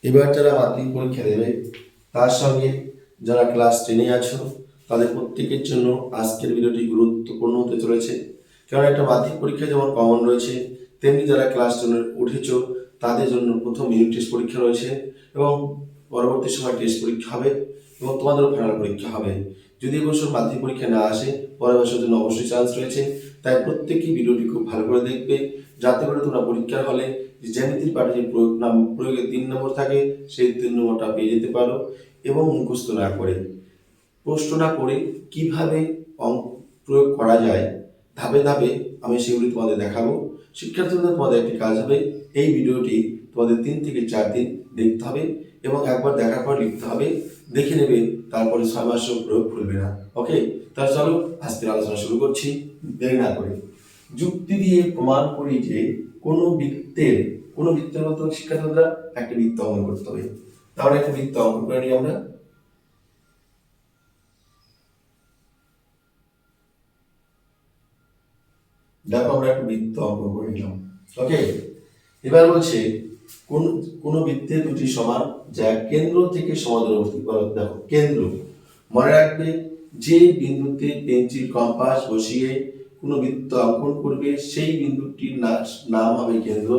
এবার যারা মাধ্যমিক পরীক্ষা দেবে তার সঙ্গে যারা ক্লাস 10-এ আছো তাদের প্রত্যেকের জন্য আজকের ভিডিওটি গুরুত্বপূর্ণ হতে চলেছে। কারণ একটা মাধ্যমিক পরীক্ষা যেমন কমন রয়েছে, তেমনি যারা ক্লাস 10-এ উঠেছো তাদের জন্য প্রথম ইউনিট টেস্ট পরীক্ষা রয়েছে এবং পরবর্তী সময় টেস্ট পরীক্ষা হবে এবং তোমাদেরও ফাইনাল পরীক্ষা হবে। যদি এবছর মাধ্যমিক পরীক্ষা না আসে, পরের বছরের জন্য অবশ্যই চান্স রয়েছে। তাই প্রত্যেকেই ভিডিওটি খুব ভালো করে দেখবে, যাতে করে তোমরা পরীক্ষার হলে জ্যামিতির পাঠে যে প্রয়োগের 3 নম্বর থাকে সেই 3 নম্বরটা পেয়ে যেতে পারো এবং মুখস্থ না করে প্রশ্ন না করে কিভাবে প্রয়োগ করা যায় ধাপে ধাপে আমি সেগুলি তোমাদের দেখাবো। শিক্ষার্থীদের তোমাদের একটি কাজ হবে, এই ভিডিওটি তোমাদের 3 থেকে 4 দিন দেখতে হবে এবং একবার দেখার পর লিখতে হবে, দেখে নেবে, তারপরে 6 মাসেও প্রয়োগ করবে না। ওকে, তাহলে চলো আজকের আলোচনা শুরু করছি দেরি না করে। যুক্তি দিয়ে প্রমাণ করি যে কোনো বৃত্তের মতো শিক্ষার্থীরা একটা বৃত্ত অঙ্কন করতে হবে। তাহলে একটা বৃত্ত অঙ্কন করে নিই আমরা। দেখো আমরা একটা বৃত্ত অঙ্কন করে নিলাম। ওকে, এবার বলছে কোন বৃত্তের দুটি সমান যা কেন্দ্র থেকে সমান্তরালবর্তী। দেখো কেন্দ্র, মনে রাখবে যে বিন্দুতে পেন্সিল কম্পাস বসিয়ে কোনো বৃত্ত অঙ্কন করবে সেই বিন্দুটির নাম হবে কেন্দ্র।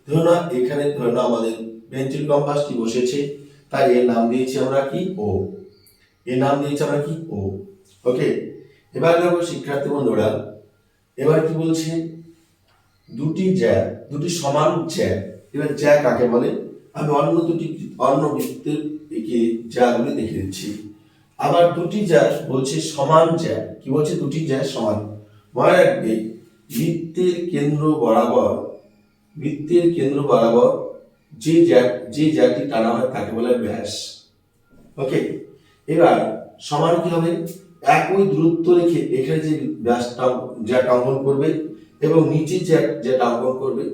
ধরো না এখানে আমাদের পেন্সিল কম্পাসটি বসেছে, তাই এর নাম দিয়েছি আমরা কি ও। এর নাম দিয়েছি আমরা কি ও। ওকে, এবার দেখো শিক্ষার্থী বন্ধুরা, এবার কি বলছে দুটি সমান জ্যা। এবার জ্যা কাকে বলে আমি অন্য বৃত্তের জ্যাগুলি দেখে দিচ্ছি। আবার দুটি জ্যা বলছে সমান জ্যা। কি বলছে? দুটি জ্যা সমান। মনে রাখবে বৃত্তের কেন্দ্র বরাবর যে জ্যাটি টানা হয় তাকে বলে ব্যাস। ওকে, এবার সমান কি হবে? একই দূরত্ব রেখে এখানে যে জ্যাটা অঙ্কন করবে এবং নিচে যেটা অঙ্কন করবে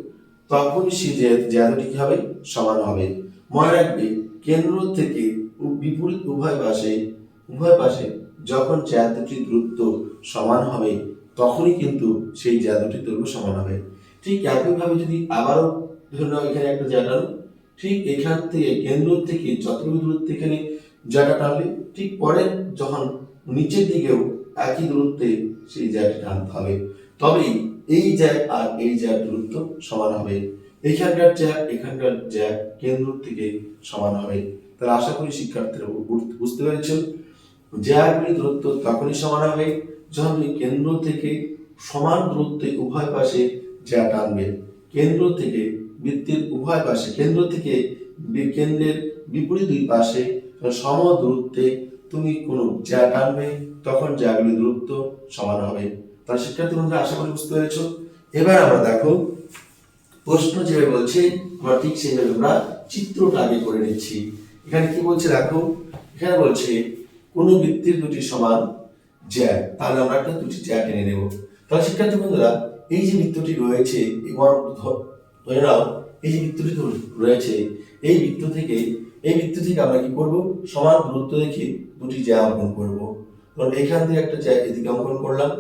তখনই সেই জ্যাটি কি হবে? সমান হবে। মনে রাখবে কেন্দ্র থেকে বিপরীত উভয় পাশে যখন জ্যা দুটির দূরত্ব সমান হবে তখনই কিন্তু সেই জ্যা দুটির দৈর্ঘ্য সমান হবে। ঠিক একইভাবে যদি আবারও ধরে নাও এখানে একটা জ্যা টানো, ঠিক এখান থেকে কেন্দ্র থেকে যতটুকু দূরত্ব এখানে জ্যাটা টানলে ঠিক পরে যখন নিচের দিকেও একই দূরত্বে সেই জ্যাটি টানতে হবে, তবেই এই জ্যা আর এই জ্যার দূরত্ব সমান হবে। এখানকার জ্যা কেন্দ্র থেকে সমান হবে। তাহলে আশা করি শিক্ষার্থীরা বুঝতে পেরেছ, জ্যাগুলির দূরত্ব তখনই সমান হবে যখন তুমি কেন্দ্র থেকে সমান দূরত্বে উভয় পাশে জ্যা টানবে। কেন্দ্র থেকে বৃত্তের উভয় পাশে কেন্দ্রের বিপরীত দুই পাশে সম দূরত্বে তুমি কোনো জ্যা টানবে, তখন জ্যাগুলির দূরত্ব সমান হবে। তাহলে শিক্ষার্থী বন্ধুরা আশা করি বুঝতে পেরেছ। এবার আমরা দেখো প্রশ্ন যেভাবে বলছে আমরা ঠিক সেইভাবে আমরা চিত্রটা আগে করে নিচ্ছি। এখানে কি বলছে দেখো, এখানে বলছে কোন বৃত্তের দুটি সমান জ্যা, তাহলে আমরা একটা দুটি জ্যা টেনে নেব। তাহলে শিক্ষার্থী বন্ধুরা এই যে বৃত্তটি রয়েছে এবার ধরে নাও এই যে বৃত্তটি রয়েছে এই বৃত্ত থেকে আমরা কি করব? সমান দূরত্ব রেখে দুটি জ্যা অঙ্কন করব। কারণ এখান থেকে একটা জ্যা এদিকে অঙ্কন করলাম,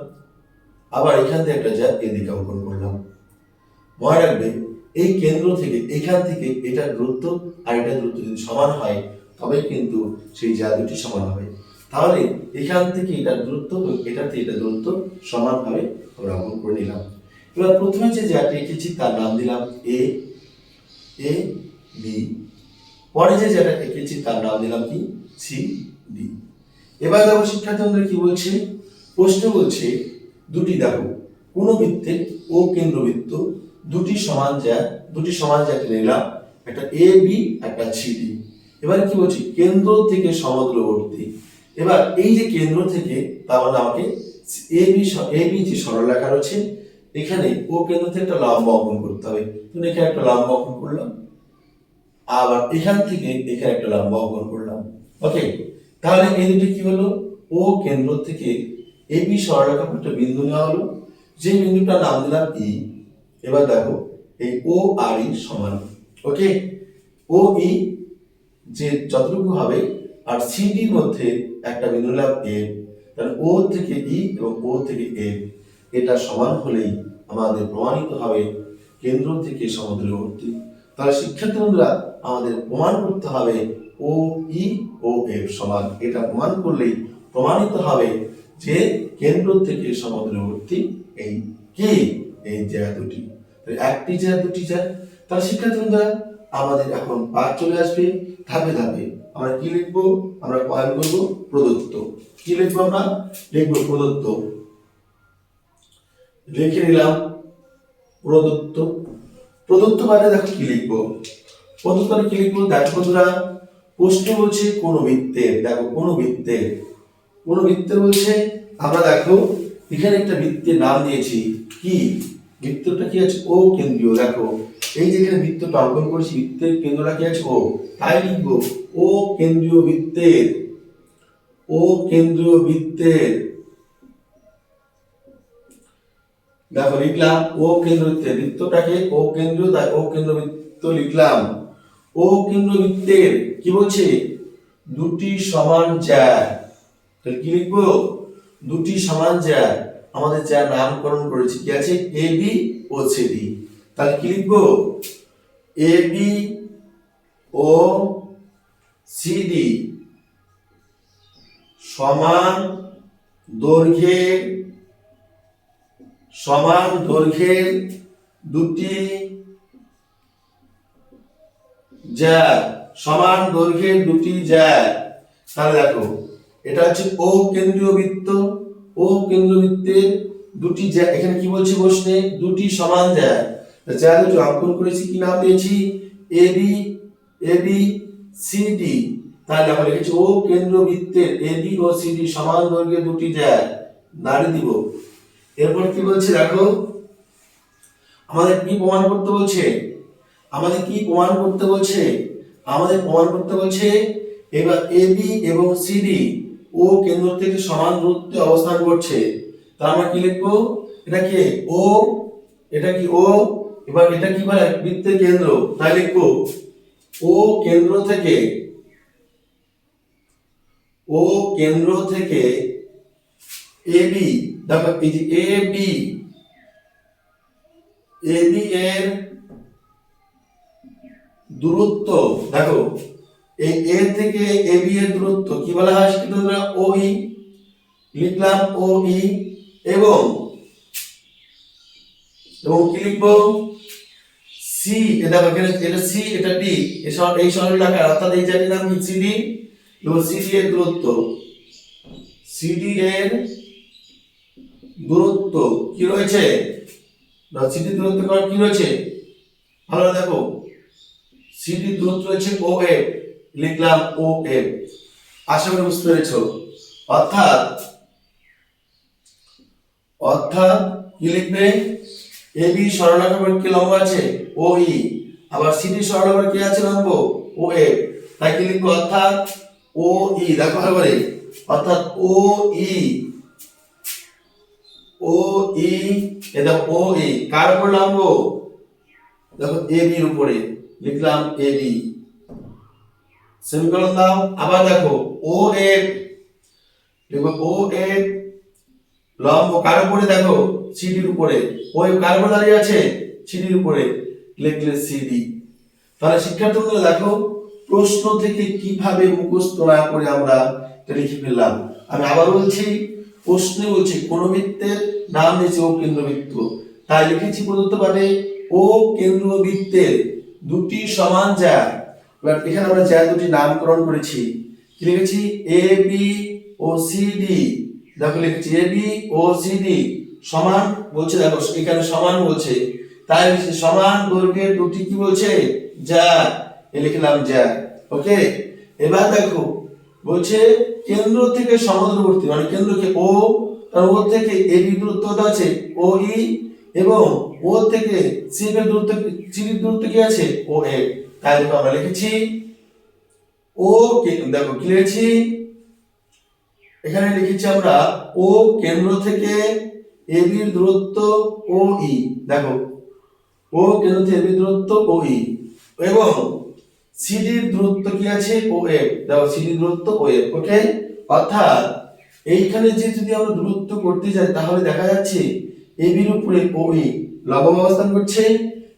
আবার এখান থেকে একটা জ্যা এদিকে অঙ্কন করলাম। মনে রাখবে এই কেন্দ্র থেকে এখান থেকে এটার দূরত্ব আর এটার দূরত্ব যদি সমান হয় তবে কিন্তু সেই জ্যা দুটি সমান হবে। তাহলে এখান থেকে এটার দূরত্ব এটা থেকে এটার দূরত্ব সমান ভাবে আমরা অঙ্কন করে নিলাম। এবার প্রথমে যে জ্যাটি এঁকেছি তার নাম দিলাম এ বি। পরে যে জ্যাটা এঁকেছি তার নাম দিলাম কি? C D. এবার দেখো শিক্ষার্থী বন্ধুরা কি বলছে, প্রশ্ন বলছে দুটি দেখো কোন বৃত্তের ও কেন্দ্রবৃত্ত দুটি সমান জ্যাকে নিলাম, একটা এ বি একটা সি ডি। এবার কি বলছি? কেন্দ্র থেকে সমদূরবর্তী। এবার এই যে কেন্দ্র থেকে তার মানে আমাকে এ বি যে সরলরেখা রয়েছে এখানে ও কেন্দ্র থেকে একটা লম্ব অঙ্কন করতে হবে। তুমি এখানে একটা লম্ব অঙ্কন করলাম, আবার এখান থেকে এখানে একটা লম্ব অঙ্কন করলাম। ওকে, তাহলে এই দুটি কি হলো? ও কেন্দ্র থেকে এ বি সরলরেখা একটা বিন্দু নেওয়া হলো, যে বিন্দুটার নাম দিলাম ই। এবার দেখো এই ও আর ই সমান। ওকে, ও ই যে যতটুকু হবে আর সিডির মধ্যে একটা বিন্দু নিলাম এ, তাহলে ও থেকে ই এবং ও থেকে এ এটা সমান হলেই আমাদের প্রমাণিত হবে কেন্দ্র থেকে সমদূরবর্তী। তাহলে শিক্ষার্থী বন্ধুরা আমাদের প্রমাণ করতে হবে ও ই ও এফ সমান, এটা প্রমাণ করলেই প্রমাণিত হবে যে কেন্দ্র থেকে সমুদ্রবর্তী এই কি এই জায়গা দুটি, একটি জায়গা দুটি জায়গা। তাহলে শিক্ষার্থী বন্ধুরা আমাদের এখন পাঠ চলে আসবে ধাপে ধাপে। আমরা কি লিখবো? আমরা পয়েন্ট করবো প্রদত্ত। কি লিখবো? আমরা লিখবো প্রদত্ত। লিখে নিলাম প্রদত্ত। প্রদত্ত মানে দেখো কি লিখবো? প্রদত্ত মানে কি লিখবো? দেখো বন্ধুরা প্রশ্ন বলছে কোন বৃত্তের, দেখো কোন বৃত্তের, কোন বৃত্তের বলছে। আমরা দেখো এখানে একটা বৃত্তের নাম দিয়েছি কি, বৃত্তটা কি আছে? ও কেন্দ্রীয়। দেখো এই যে এখানে বৃত্তটা অঙ্কন করেছি, বৃত্তের কেন্দ্রটা কি আছে? ও। তাই লিখবো ও কেন্দ্রীয় বৃত্তের, ও কেন্দ্রীয় বৃত্তের। দেখো লিখলাম ও কেন্দ্র বৃত্তের, বৃত্তটাকে ও কেন্দ্র, তাই ও কেন্দ্র বৃত্ত লিখলাম। ও কেন্দ্র বৃত্তের কি বলছে? দুটি সমান জ্যা। তাহলে কি লিখবো? দুটি সমান জ্যা। আমাদের যা নামকরণ করেছি কি আছে? A B O C D. তাহলে কি লিখবো? A B O C D সমান দৈর্ঘ্যের, সমান দৈর্ঘ্যের দুটি জ্যা, সমান দৈর্ঘ্যের দুটি জ্যা। তাহলে দেখো এটা হচ্ছে ও কেন্দ্রীয় বৃত্ত, ও কেন্দ্রীয় বৃত্তের দুটি জ্যা। এখানে কি বলছে প্রশ্নে? দুটি সমান জ্যা। জ্যা দুটো অঙ্কন করেছি, কি নাম দিয়েছি? A B C D. তাহলে আমরা লিখেছি ও কেন্দ্রীয় বৃত্তের A B O C D সমান দৈর্ঘ্যের দুটি জ্যা, দাঁড়িয়ে দিব। এরপর কি বলছে দেখো, আমাদের কি প্রমাণ করতে বলছে? আমাদের কি প্রমাণ করতে বলছে? আমাদের প্রমাণ করতে বলছে এবার এ বি এবং সি ডি ও কেন্দ্র থেকে সমান দূরত্বে অবস্থান করছে। তাহলে আমরা কি লিখবো? এটা কি ও, এটা কি ও, এবার এটা কি বলে? বৃত্তের কেন্দ্র। তাই লিখবো ও কেন্দ্র থেকে, ও কেন্দ্র থেকে এ বি। দেখো এই যে এ বি, এ বি এর দূরত্ব, দেখো এই এ থেকে এ বি এর দূরত্ব কি বলা হয়? সেটা ও ই লিখলাম, ও ই। এবং এবং কি লিখবো? সি। এটা এখানে এটা সি, এটা ডি, এই সরল রেখা অর্থাৎ এই জায়গাটির নাম কি? সিডি। এবং সিডি এর দূরত্ব, সিডি এর দূরত্ব কি রয়েছে? না সিডি দূরত্ব কি রয়েছে? ভালো দেখো সিডি দূরত্ব রয়েছে ও এফ, লিখলাম ও এফ। আশা করি বুঝতে পেরেছো। অর্থাৎ অর্থাৎ কি লিখবে? এ বি সরলরেখার কি লম্ব আছে? ও ই। আবার সিডি সরলরেখার কি আছে লম্ব? ও এফ। তাই কি লিখবো? অর্থাৎ ও ই। দেখো ভালো করে, অর্থাৎ ও ই, ও ই, এটা ও ই কার উপর লম্ব? দেখো এ বি এর উপরে, লিখলাম এ বি। সেমিকোলন দাও। আবার দেখো ও এফ, দেখো ও এফ লম্ব কার উপরে? দেখো সিডির উপরে। ও এফ কার উপরে দাঁড়িয়ে আছে? সিডির উপরে, লিখলে সিডি। তাহলে শিক্ষার্থী বন্ধুরা দেখো প্রশ্ন থেকে কিভাবে মুখস্থ না করে আমরা এটা লিখে ফেললাম। আমি আবার বলছি, প্রশ্নে বলছি কোন বৃত্তের নাম দিয়েছে ও কেন্দ্রবৃত্ত, তাই লিখেছি প্রদত্ত পাঠে ও কেন্দ্রবৃত্তের দুটি সমান জ্যা। এবার এখানে আমরা জ্যা দুটি নামকরণ করেছি। কি লিখেছি? A B O C D. দেখো লিখেছি A B O C D সমান বলছে, দেখো এখানে সমান বলছে, তাই সমান দৈর্ঘ্যের দুটি কি বলছে? জ্যা। লিখলাম জ্যা। ওকে। এবার দেখো বলছে কেন্দ্র থেকে সমুদ্রবর্তী, মানে কেন্দ্রকে ও, তার ও থেকে এ বি দূরত্ব আছে ও ই, এবং ও থেকে সি এর দূরত্ব, সি এর দূরত্ব কি আছে? ও এ। তাই দেখো আমরা লিখেছি ও, দেখো কি লিখেছি? এখানে লিখেছি আমরা ও কেন্দ্র থেকে এ বি এর দূরত্ব ও ই। দেখো ও কেন্দ্র থেকে এ বি দূরত্ব ও ই, এবং সিডির দূরত্ব কি আছে? ও এফ। দেখো সিডির দূরত্ব ও এফ। ওকে। অর্থাৎ এইখানে যে যদি আমরা দূরত্ব করতে যাই তাহলে দেখা যাচ্ছে এ বির উপরে ও ই লম্ব অবস্থান করছে,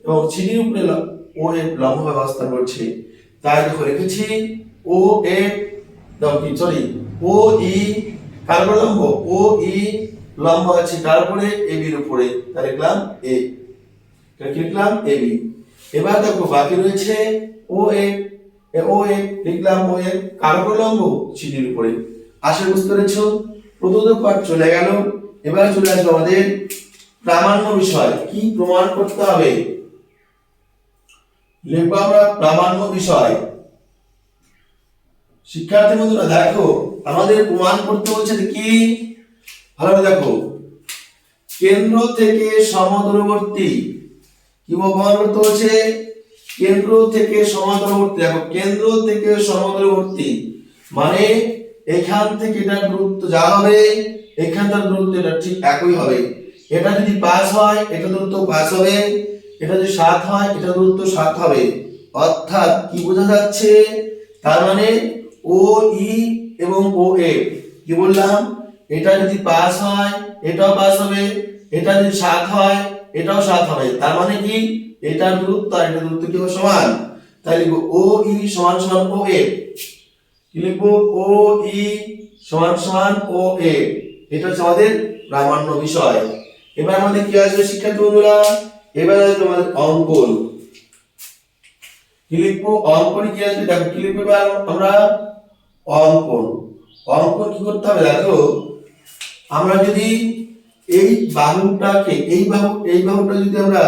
এবং সিডির উপরে ও ও এফ লম্বভাবে অবস্থান করছে, তাই দেখো লিখেছি ও এফ দাও কি সরি ও ই কার উপরে লম্ব, ও ই লম্ব আছে কার উপরে, এ বির উপরে, তাই লিখলাম এ, এটা কি লিখলাম এ বি। এবার দেখো বাকি রয়েছে ও এফ, ও এফ লিখলাম ও এফ কার উপরে লম্ব, সিডির উপরে। আশা বুঝতে পেরেছো? প্রথম পার্ট চলে গেল। এবার চলে আসবে আমাদের প্রামাণ্য বিষয়, কি প্রমাণ করতে হবে, লিখবো আমরা প্রামাণ্য বিষয়। শিক্ষার্থী বন্ধুরা দেখো আমাদের প্রমাণ করতে বলছে কি, ভালো দেখো, কেন্দ্র থেকে সমদূরবর্তী, কি প্রমাণ করতে হচ্ছে, কেন্দ্র থেকে সমদূরবর্তী, দেখো কেন্দ্র থেকে সমদূরবর্তী মানে এখান থেকে এটা দূরত্ব যা হবে এখানকার দূরত্ব এটা ঠিক একই হবে। এটা যদি 5 হয় এটা দূরত্ব 5 হবে, এটা যদি 7 হয় এটা দূরত্ব 7 হবে। অর্থাৎ কি বোঝা যাচ্ছে, তার মানে ও ই এবং ও এফ, কি বললাম, এটা যদি 5 হয় এটাও 5 হবে, এটা যদি 7 হয় এটাও 7 হবে। তার মানে কি এটার দূরত্ব আর এটার দূরত্ব কি হবে সমান, তাই লিখবো ও ই সমান সমান ও এফ, কি লিখবো ও ই সমান সমান ও এফ। এটা হচ্ছে আমাদের প্রামাণ্য বিষয়। এবার আমাদের কি আসবে শিক্ষার্থী বন্ধুরা, এবার আসবে আমাদের অঙ্কন। কি লিখবো অঙ্কনে কি আসবে, দেখো কি লিখবো এবার আমরা অঙ্কন। অঙ্কন কি করতে হবে, দেখো আমরা যদি এই বাহুটাকে এই বাহুটা যদি আমরা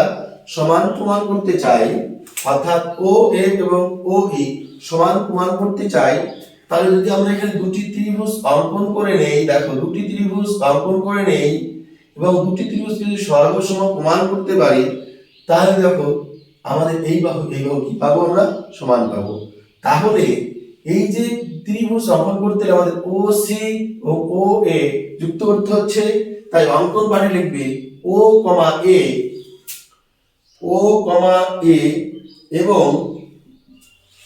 সমান প্রমাণ করতে চাই, অর্থাৎ ও এফ এবং ও ই সমান প্রমাণ করতে চাই, তাহলে যদি আমরা এখানে দুটি ত্রিভুজ অঙ্কন করে নেই, দেখো দুটি ত্রিভুজ অঙ্কন করে নেই এবং দুটি ত্রিভুজ যদি সর্বসম প্রমাণ করতে পারি, তাহলে দেখো আমাদের এই বাহু কি পাবো, আমরা সমান পাবো। তাহলে এই যে ত্রিভুজ অঙ্কন করতে হলে আমাদের ও সি ও ও এ যুক্ত করতে হচ্ছে, তাই অঙ্কন পাঠে লিখবে ও কমা এ, ও কমা এ এবং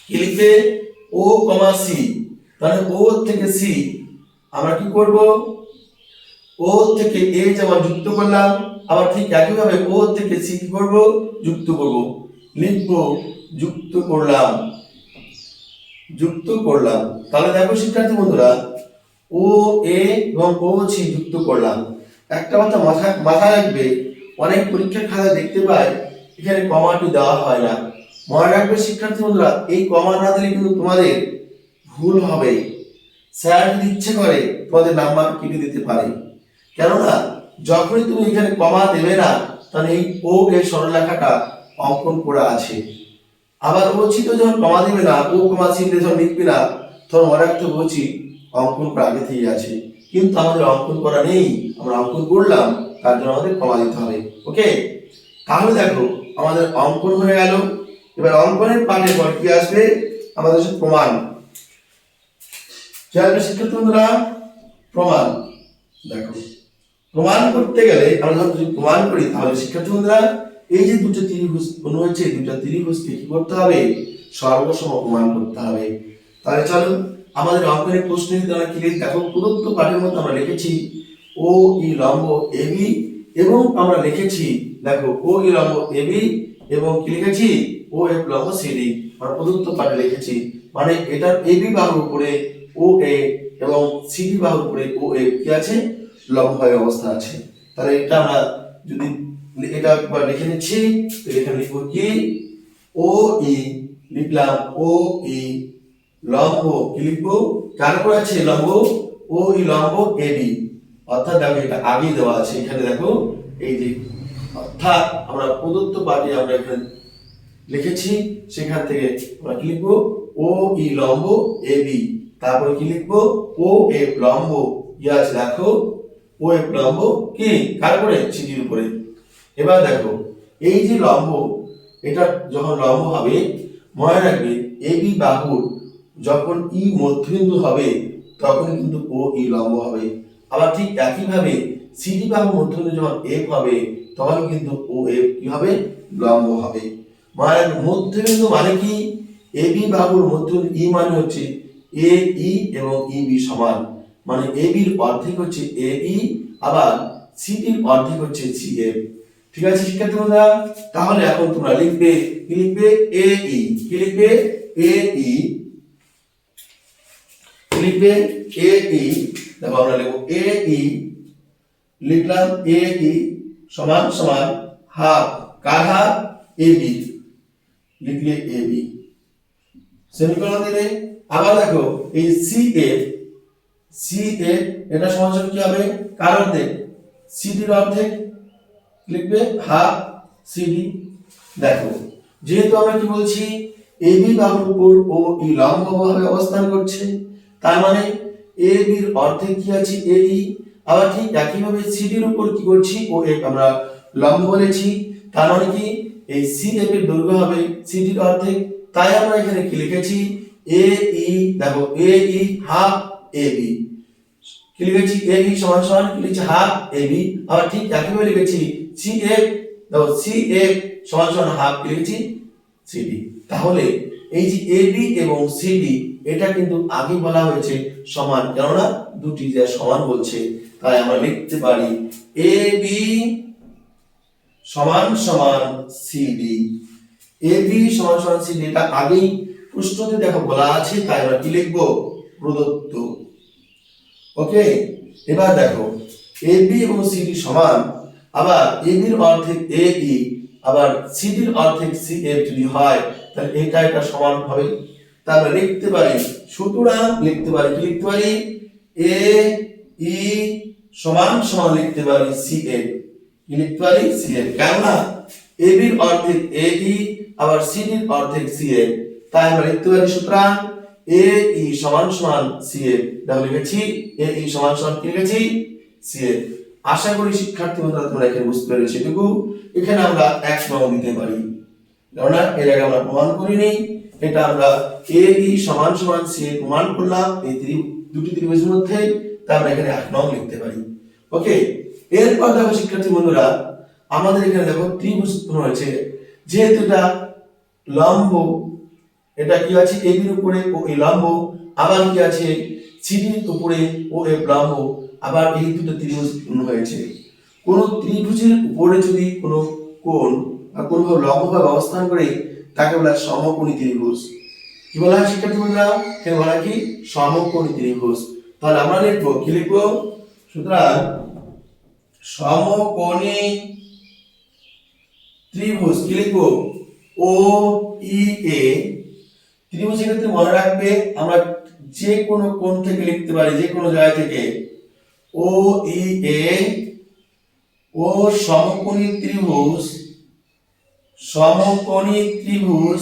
কি লিখবে ও কমা সি। তাহলে ও থেকে সি আমরা কি করব, ও থেকে এ যেমন যুক্ত করলাম, আবার ঠিক একইভাবে ও থেকে সি কি করব, যুক্ত করব, লিখব যুক্ত করলাম, যুক্ত করলাম। তাহলে দেখো শিক্ষার্থী বন্ধুরা ও এ এবং ও সি যুক্ত করলাম। একটা কথা মাথায় রাখবে, অনেক পরীক্ষার খাতায় দেখতে পাই এখানে কমাটি দেওয়া হয় না। মনে রাখবে শিক্ষার্থী বন্ধুরা, এই কমা না দিলে কিন্তু তোমাদের ভুল হবে। স্যার যদি ইচ্ছে করে তোমাদের নাম্বার কেটে দিতে পারে, কেননা যখনই তুমি এখানে কমা দেবে না তাহলে এই ও এর সরলরেখাটা অঙ্কন করা আছে। আবার বলছি তো যখন কমা দিবে না, ও কমা সি যখন লিখবে না, তখন মনে রাখতে বলছি অঙ্কন করা আগে থেকে আছে, কিন্তু আমাদের অঙ্কন করা নেই, আমরা অঙ্কন করলাম, তার জন্য আমাদের কমা দিতে হবে। ওকে, তাহলে দেখো আমাদের অঙ্কন হয়ে গেল। এবার অঙ্কনের পাঠের পর কি আসবে, আমাদের সাথে প্রমাণ। শিক্ষার্থী বন্ধুরা প্রমাণ, দেখো প্রমাণ করতে গেলে আমরা যদি প্রমাণ করি তাহলে শিক্ষার্থী বন্ধুরা এই যে দুটো ত্রিভুজ রয়েছে, দুটো ত্রিভুজকে কি করতে হবে, সর্বসম প্রমাণ করতে হবে। তাহলে চলো আমাদের অঙ্কনের প্রশ্ন যদি আমরা কি লিখি, দেখো প্রদত্ত পাঠের মধ্যে আমরা লিখেছি ও ই লম্ব এবি এবং আমরা লিখেছি দেখো ও ই লম্ব এবি এবং কি লিখেছি ও এফ লম্ব সিডি, আমরা প্রদত্ত পাঠে লিখেছি, মানে এটার এবি বাহুর উপরে ও এ এবং সিডি বাহুর উপরে ও এ কি আছে, লম্বভাবে অবস্থা আছে। তাহলে এটা আমরা যদি এটা একবার লিখে নিচ্ছি, এখানে লিখবো কি ও ই, লিখলাম ও ই লম্ব, কি লিখবো কার উপর আছে লম্ব, ও ই লম্ব এবি। অর্থাৎ দেখো এটা আগে দেওয়া আছে এখানে, দেখো এই যে অর্থাৎ আমরা প্রদত্ত পাঠে আমরা এখানে লিখেছি, সেখান থেকে আমরা কি লিখবো ও ই লম্ব এবি, তারপরে কি লিখবো ও এফ লম্ব আছে, দেখো ও এফ লম্ব কি কার উপরে, সিডির উপরে। এবার দেখো এই যে লম্ব, এটা যখন লম্ব হবে মনে রাখবে এবি বাহুর যখন ই মধ্যবিন্দু হবে তখন কিন্তু ও ই লম্ব হবে। আবার ঠিক একইভাবে সিডি বাহুর মধ্যবিন্দু যখন এফ হবে তখন কিন্তু ও এফ কি হবে, লম্ব হবে। মানে মধ্যবিন্দু মানে কি, এবি বাহুর মধ্যবিন্দু ই মানে হচ্ছে এ ই এবং ই বি সমান, মানে এ বির অর্ধেক হচ্ছে এ ই, আবার সিডির অর্ধেক হচ্ছে সি এফ। ঠিক আছে শিক্ষার্থী বন্ধুরা, তাহলে এখন তোমরা লিখবে কি লিখবে এ ই, কি লিখবে এ ই, কি লিখবে এ ই। দেখো আমরা লিখব এ ই, লিখলাম এ ই সমান সমান half, car half A B, লিখলে এ বি সেমিকোলন দিলে। আবার দেখো এই সি এফ, সি এফ এটা সমান সমান কি হবে কার অর্ধেক সিডির অর্ধেক, লিখবে হাফ সিডি। দেখো যেহেতু আমরা কি বলছি এবি বাহুর উপর ও ই লম্বভাবে অবস্থান করছে, তার মানে এ বির অর্ধেক কি আছে এ ই, আবার ঠিক একইভাবে সিডির উপর কি করছি ও এফ আমরা লম্ব বলেছি, তার মানে কি এই সি এফ এর দৈর্ঘ্য হবে সিডির অর্ধেক। তাই আমরা এখানে কি লিখেছি এ ই, দেখো এ ই হাফ এ বি, কি লিখেছি এ বি সমান সমান কি লিখেছি হাফ এ বি। আবার ঠিক একইভাবে লিখেছি সি এফ, দেখো সি এফ সমান সমান হাফ কি লিখেছি সিডি। তাহলে এই যে এ বি এবং সিডি এটা কিন্তু আগে বলা হয়েছে সমান, কেননা দুটি যে সমান বলছে, তাই আমরা লিখতে পারি এ বি সমান সমান সিডি, এ বি সমান সমান সিডি। এটা আগেই প্রশ্নতে দেখো বলা আছে, তাই আমরা কি লিখবো প্রদত্ত। ওকে, এবার দেখো এবি এবং সিডি সমান, আবার এবির অর্ধেক এ ই আবার সিডির অর্ধেক সি এফ যদি হয় তাহলে এটা সমান হবে। তাহলে লিখতে পারি, সুতরাং লিখতে পারি কি লিখতে পারি এ ই সমান সমান লিখতে পারি সি এফ, কি লিখতে পারি সি এফ, কেননা এবির অর্ধেক এ ই আবার সিডির অর্ধেক সি এফ, তাই আমরা লিখতে পারি সুতরাং এ ই সমান সমান সি এফ। তাহলে লিখেছি এ ই সমান সমান কি লিখেছি সি এফ। আশা করি শিক্ষার্থী বন্ধুরা তোমরা এখানে বুঝতে পেরেছো। এটুকু এখানে আমরা এক নং দিতে পারি, কেননা এর আগে আমরা প্রমাণ করিনি, এটা আমরা এ ই সমান সমান সি এফ প্রমাণ করলাম এই দুটি ত্রিভুজের মধ্যে, তাই আমরা এখানে এক নং লিখতে পারি। ওকে, এরপর দেখো শিক্ষার্থী বন্ধুরা আমাদের এখানে দেখো ত্রিভুজ রয়েছে, যেহেতু এটা লম্ব, এটা কি আছে এবির উপরে ও এ লম্ব, আবার কি আছে সিডির উপরে ও এ লম্ব, আবার এই দুটো ত্রিভুজ হয়েছে। কোন ত্রিভুজের উপরে যদি কোনো কোণ বা কোনভাবে লম্বভাবে অবস্থান করে তাকে বলা হয় সমকোণী ত্রিভুজ। কি বলা হয় শিক্ষার্থী বন্ধুরা, এখানে বলা হয় কি সমকোণী ত্রিভুজ। তাহলে আমরা লিখবো কি লিখবো, সুতরাং সমকোণী ত্রিভুজ কি লিখবো ও ই এ ত্রিভুজের ক্ষেত্রে মনে রাখবে আমরা যে কোনো কোণ থেকে লিখতে পারি, যে কোনো জায়গা থেকে ও ই এ ও সমকোণী ত্রিভুজ, সমকোণী ত্রিভুজ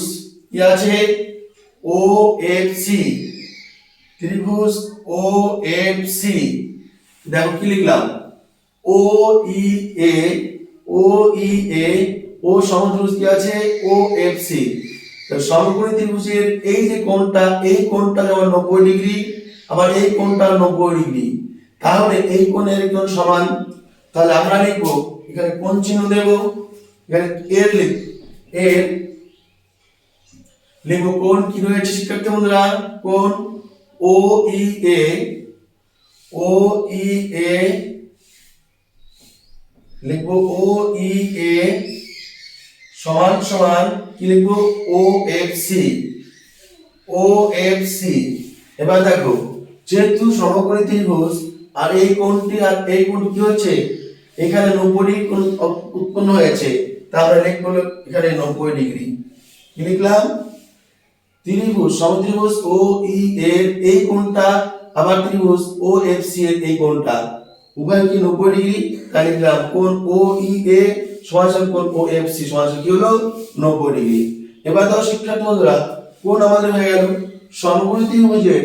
কি আছে ও এফ সি, ত্রিভুজ ও এফ সি। দেখো কি লিখলাম ও ই এ, ও ই এ ও সমত্রিভুজ কি আছে ও এফ সি। সমকোণী ত্রিভুজের এই যে কোণটা, এই কোণটা যেমন 90 ডিগ্রি, আবার এই কোণটা 90 ডিগ্রি, তাহলে এই কোণের কোণ সমান। তাহলে আমরা লিখব এখানে কোণ চিহ্ন দেব, এখানে এর লিখব কোণ কি রয়েছে শিক্ষার্থী বন্ধুরা, কোণ ও ই এ, ও ই এ লিখব ও ই এ সমান সমান কি লিখব ও এফ সি, ও এফ সি। এবার দেখো যেহেতু সমকোণী ত্রিভুজ আর এই কোণটি আর এই কোণটি কি হচ্ছে এখানে 90 ডিগ্রি কোণ উৎপন্ন হয়েছে, তাহলে লিখব এখানে 90 ডিগ্রি। কি লিখলাম ত্রিভুজ সমত্রিভুজ ও ই এর এই কোণটা আবার ত্রিভুজ ও এফ সি এর এই কোণটা উভয় কি 90 ডিগ্রি, তাই লিখলাম কোণ ও ই এ সমান কোণ ও এফ সি সমান কি হলো 90 ডিগ্রি। এবার দাও শিক্ষার্থী বন্ধুরা কোণ আমাদের হয়ে গেল সমকোণী ত্রিভুজের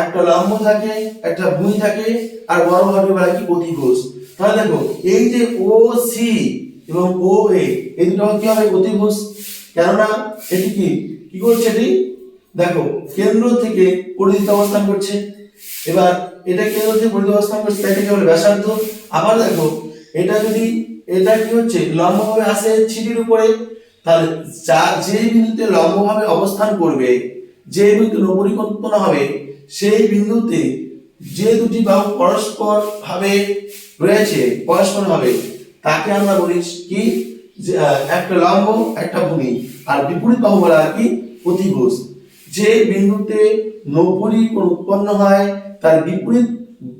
একটা লম্ব থাকে, একটা ভূমি থাকে, আর বড় ভাবে বলা কি অতিভুজ। তাহলে দেখো এই যে ও সি এবং ও এ এই দুটো কি হবে অতিভুজ, কেননা এটি কি করছে এটি দেখো কেন্দ্র থেকে পরিধিতে অবস্থান করছে। এবার এটা কেন্দ্র থেকে পরিধিতে অবস্থান করছে, তাই এটাকে বলে ব্যাসার্ধ। আবার দেখো এটা যদি এটা কি হচ্ছে লম্বভাবে আসে সিডির উপরে, তাহলে যে বিন্দুতে লম্বভাবে অবস্থান করবে, যে বিন্দুতে 90 ডিগ্রি উৎপন্ন হবে, সেই বিন্দুতে যে দুটি বাহু পরস্পর ভাবে রয়েছে পরস্পর ভাবে, তাকে আমরা বলি কি, যে একটা লম্ব একটা ভূমি, আর বিপরীত বাহু বলা হয় কি অতিভুজ। যে বিন্দুতে 90 কোণ উৎপন্ন হয় তার বিপরীত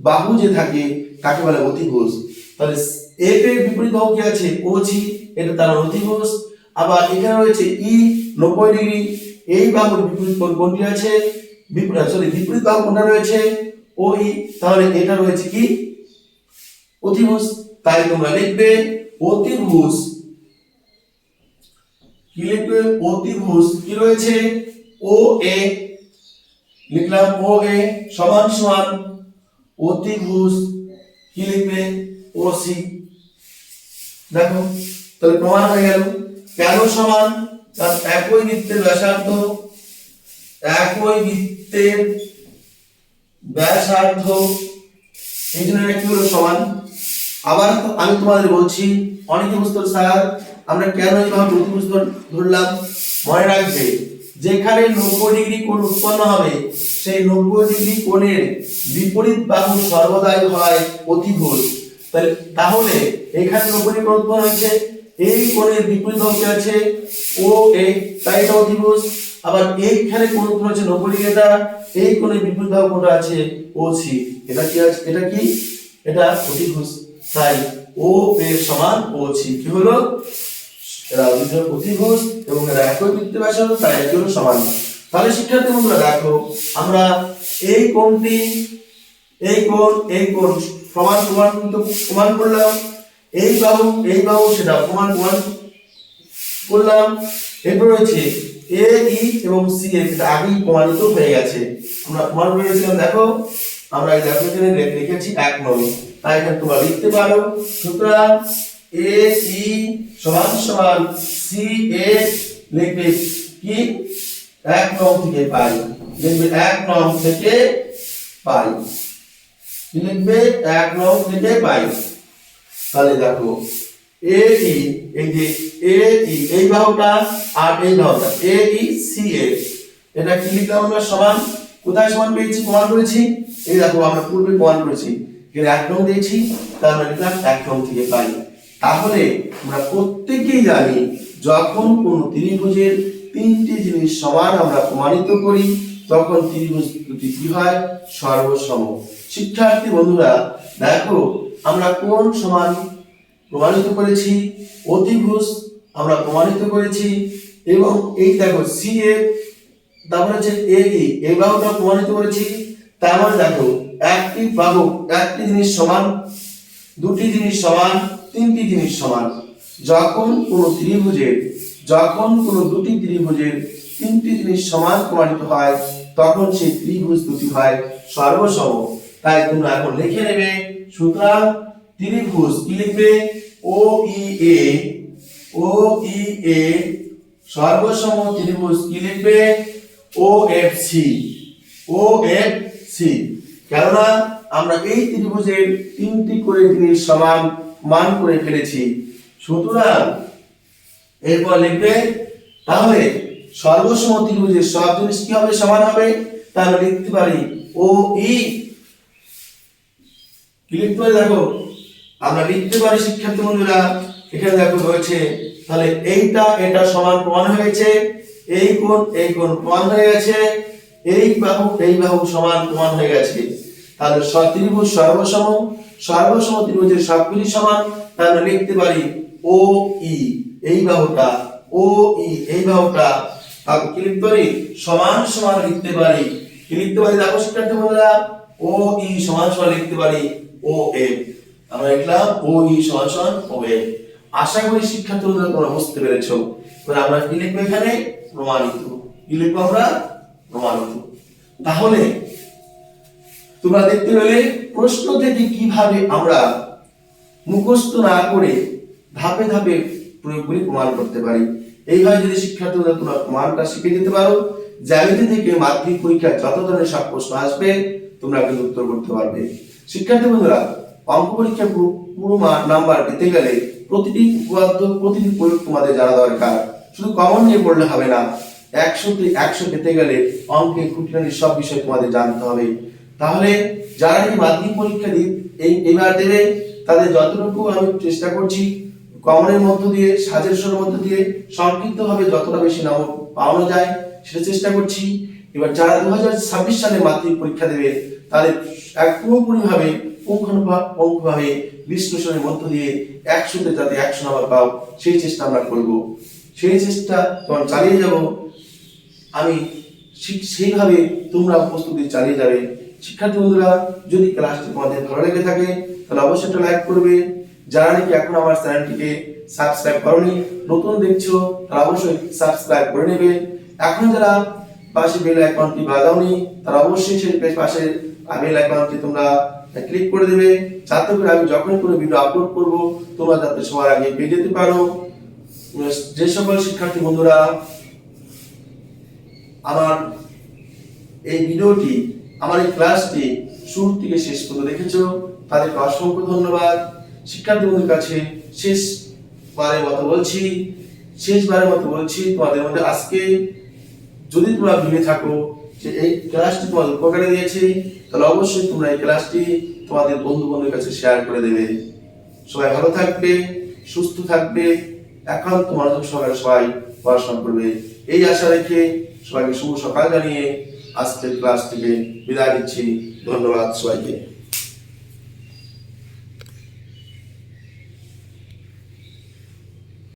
বাহু যে থাকে তাকে বলে অতিভুজ। তাহলে এফ এর বিপরীত বাহু কি আছে ওজি, এটা তার অতিভুজ। আবার এখানে রয়েছে ই 90 ডিগ্রি, এই বাহুর বিপরীত কোণ কোনটি আছে, বিপরীত বাহু কোনটা রয়েছে ওই, তাহলে এটা রয়েছে কি অতিভুজ। তাই তোমরা লিখবে অতিভুজ, কি লিখবে অতিভুজ কি রয়েছে ও এ, লিখলাম ও এ সমান সমান অতিভুজ কি লিখবে ও সি। দেখো তাহলে প্রমাণ হয়ে গেল। কেন সমান, কারণ একই বৃত্তের ব্যাসার্ধ, একই বৃত্তের ব্যাসার্ধ, এই জন্য এটা কি হলো সমান। আবার আমি তোমাদের বলছি, অনেকে বুঝতে স্যার আমরা কেন এইভাবে অতিভুজ ধরলাম, মনে রাখবে যেখানে 90 ডিগ্রি কোণ উৎপন্ন হবে সেই 90 ডিগ্রি কোণের বিপরীত বাহু সর্বদাই হয় অতিভুজ। তাহলে এখানে 90 ডিগ্রি কোণ উৎপন্ন হয়েছে, এই কোণের বিপরীত বাহু কি আছে ও এ, তাই এটা অতিভুজ। আবার এইখানে কোণ উৎপন্ন হচ্ছে 90 ডিগ্রি, এটা এই কোণের বিপরীত বাহু কোণটা আছে ও সি, এটা কি আছে, এটা কি এটা অতিভুজ। তাই ও এর সমান ও সি কি হলো, এরা অতিভুজ এবং এরা একই বৃত্তের ব্যাসার্ধ, তাই এটি হলো সমান। তাহলে শিক্ষার্থী বন্ধুরা দেখো, আমরা এই কোণটি এই কোণ প্রমাণ করলাম, এই বাহু সেটা প্রমাণ করলাম। এরপর রয়েছে এ ই এবং সি, এটা আগেই প্রমাণিত হয়ে গেছে, আমরা প্রমাণ করে গেছিলাম। দেখো আমরা এই দেখো এখানে লিখেছি 1 নং, তাই এখানে তোমরা লিখতে পারো। সুতরাং এ ই সমান সমান সি এ লিখবে কি 1 নং থেকে পাই, লিখবে 1 নং থেকে পাই, কি লিখবে 1 নং থেকে পাই। তাহলে দেখো এ ই, এই যে এ ই এই বাহুটা আর এই বাহুটা এ ই সি এ, এটা কি লিখলাম আমরা সমান, কোথায় সমান পেয়েছি প্রমাণ করেছি, এই দেখো আমরা পূর্বে প্রমাণ করেছি, এর 1 নং দিয়েছি, তার মানে লিখলাম 1 নং থেকে পাই। তাহলে আমরা প্রত্যেকেই জানি যখন কোন ত্রিভুজের 3টি জিনিস সমান আমরা প্রমাণিত করি তখন ত্রিভুজ দুটি কি হয় সর্বসম। শিক্ষার্থী বন্ধুরা দেখো আমরা কোন সমান প্রমাণিত করেছি, অতিভুজ আমরা প্রমাণিত করেছি, এবং এই দেখো সি এ, তারপরে হচ্ছে এ ই এই বাহুটা প্রমাণিত করেছি। তার মানে দেখো একটি বাহু, একটি জিনিস সমান, দুটি জিনিস সমান, তিনটি জিনিস সমান। যখন কোনো দুটি ত্রিভুজের 3টি জিনিস সমান প্রমাণিত হয় তখন সেই ত্রিভুজ দুটি হয় সর্বসম। তাই তোমরা এখন লিখে নেবে। সুতরাং ত্রিভুজ কি লিখবে ও ই এ সর্বসম ত্রিভুজ কি লিখবে ও এফ সি, কেননা আমরা এই ত্রিভুজের 3টি করে জিনিস সমান মান করে ফেলেছি। সুতরাং এরপর লিখবে, তাহলে সর্বসম ত্রিভুজের সব জিনিস কি হবে সমান হবে, তাহলে লিখতে পারি ও ই, কি লিখতে পারি দেখো আমরা লিখতে পারি শিক্ষার্থী বন্ধুরা, এখানে দেখো রয়েছে, তাহলে এটা সমান প্রমাণ হয়ে গেছে, এই কোণ প্রমাণ হয়ে গেছে, এই বাহু সমান প্রমাণ হয়ে গেছে। তাহলে ত্রিভুজ সর্বসম ত্রিভুজের সবগুলি সমান, তাহলে লিখতে পারি ও ই এই বাহুটা, ও ই এই বাহুটা, তাহলে কি লিখতে পারি সমান সমান লিখতে পারি, কি লিখতে পারি দেখো শিক্ষার্থী বন্ধুরা ও ই সমান সমান লিখতে পারি ও এ, আমরা লিখলাম ও ই সমান সমান ও এ। আশা করি শিক্ষার্থী বন্ধুরা তোমরা বুঝতে পেরেছো। এবার আমরা কি লিখবো এখানে প্রমাণিত, কি লিখবো আমরা প্রমাণিত। তাহলে তোমরা দেখতে পেলে প্রশ্ন থেকে কিভাবে আমরা মুখস্থ না করে ধাপে ধাপে প্রয়োগ করে প্রমাণ করতে পারি। এইভাবে যদি শিক্ষার্থীরা তোমরা প্রমাণটা শিখে যেতে পারো, জ্যামিতি থেকে মাধ্যমিক পরীক্ষায় যত ধরনের সব প্রশ্ন আসবে তোমরা কিন্তু উত্তর করতে পারবে। শিক্ষার্থী বন্ধুরা অঙ্ক পরীক্ষা পুরো নাম্বার পেতে গেলে প্রতিটি উপপাদ্য প্রতিটি প্রয়োগ তোমাদের জানা দরকার, শুধু কমন নিয়ে পড়লে হবে না, 100 পেতে গেলে অঙ্কে খুঁটিনাটি সব বিষয় তোমাদের জানতে হবে। তাহলে যারা এই মাধ্যমিক পরীক্ষা এবার দেবে তাদের যতটুকু আমি চেষ্টা করছি কমনের মধ্য দিয়ে, সাজেশনের মধ্য দিয়ে সংক্ষিপ্ত ভাবে যতটা বেশি নম্বর পাওয়ানো যায় সেটা চেষ্টা করছি। এবার যারা 2026 সালে মাধ্যমিক পরীক্ষা দেবে তাদের এক পুরোপুরিভাবে পুঙ্খানুপুঙ্খভাবে বিশ্লেষণের মধ্য দিয়ে 100তে যাতে 100 নম্বর পাও সেই চেষ্টা আমরা করব। সেই চেষ্টা তোমার চালিয়ে যাব আমি, সেইভাবে তোমরা প্রস্তুতি চালিয়ে যাবে। শিক্ষার্থী বন্ধুরা, যদি ক্লাসটি তোমাদের ভালো লেগে থাকে তাহলে অবশ্যই একটা লাইক করবে। যারা নাকি এখন আমার চ্যানেলটিকে সাবস্ক্রাইব করনি, নতুন দেখছো, তারা অবশ্যই সাবস্ক্রাইব করে নেবে। এখন যারা পাশে বেল আইকনটি বাজাওনি তারা অবশ্যই সেই পাশে বেল আইকনটি তোমরা ক্লিক করে দেবে, যাতে করে আমি যখনই কোনো ভিডিও আপলোড করব তোমরা যাতে সবার আগে পেয়ে যেতে পারো। যে সকল শিক্ষার্থী বন্ধুরা আমার এই ভিডিওটি, আমার এই ক্লাসটি শুরু থেকে শেষ পর্যন্ত দেখেছো, তাদেরকে অসংখ্য ধন্যবাদ। শিক্ষার্থী বন্ধুদের কাছে শেষবারের মতো বলছি তোমাদের মধ্যে আজকে যদি তোমরা ভেবে থাকো যে এই ক্লাসটি তোমাদের উপকারে দিয়েছে তাহলে অবশ্যই তোমরা এই ক্লাসটি তোমাদের বন্ধু বান্ধবের কাছে শেয়ার করে দেবে। সবাই ভালো থাকবে, সুস্থ থাকবে, এখন তোমার সবাই পড়াশোনা করবে এই আশা রেখে সবাইকে শুভ সকাল জানিয়ে আজকের ক্লাস থেকে বিদায় দিচ্ছি। ধন্যবাদ সবাইকে।